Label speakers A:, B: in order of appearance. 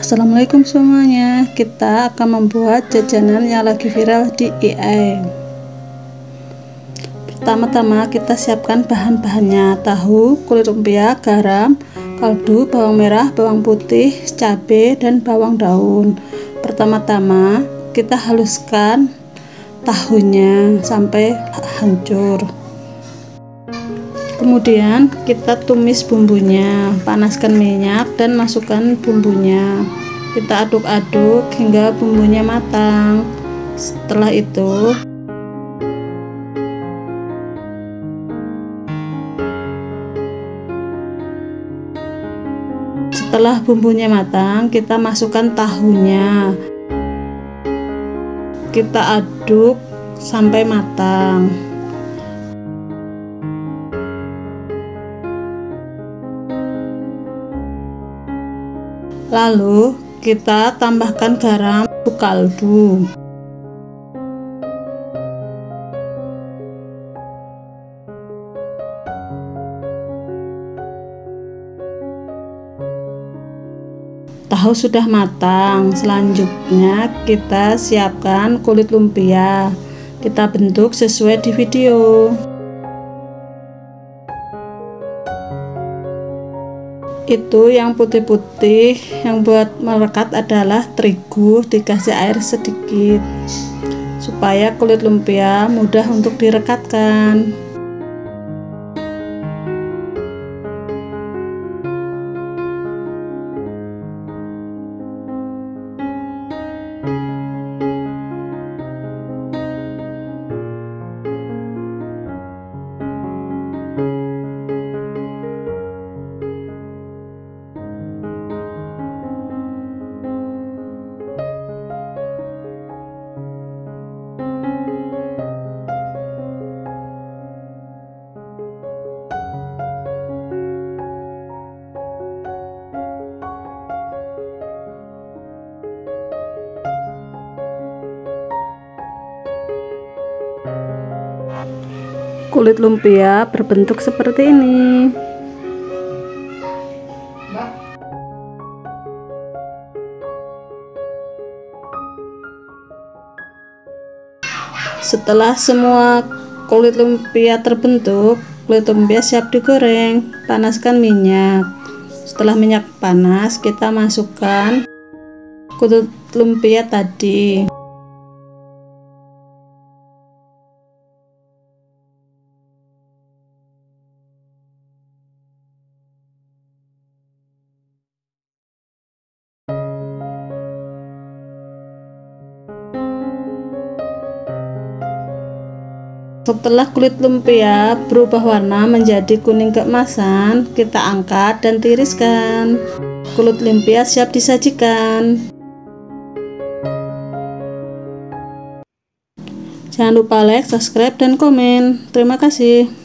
A: Assalamualaikum semuanya. Kita akan membuat jajanan yang lagi viral di AI. Pertama-tama kita siapkan bahan-bahannya: tahu, kulit lumpia, garam, kaldu, bawang merah, bawang putih, cabai, dan bawang daun. Pertama-tama kita haluskan tahunya sampai hancur. Kemudian kita tumis bumbunya, panaskan minyak dan masukkan bumbunya. Kita aduk-aduk hingga bumbunya matang. Setelah bumbunya matang, kita masukkan tahunya. Kita aduk sampai matang. Lalu kita tambahkan garam kaldu. Tahu sudah matang. Selanjutnya kita siapkan kulit lumpia. Kita bentuk sesuai di video. Itu yang putih-putih yang buat merekat adalah terigu, dikasih air sedikit supaya kulit lumpia mudah untuk direkatkan. Kulit lumpia berbentuk seperti ini. Setelah semua kulit lumpia terbentuk, kulit lumpia siap digoreng. Panaskan minyak. Setelah minyak panas, kita masukkan kulit lumpia tadi. Setelah kulit lumpia berubah warna menjadi kuning keemasan, kita angkat dan tiriskan. Kulit lumpia siap disajikan. Jangan lupa like, subscribe, dan komen. Terima kasih.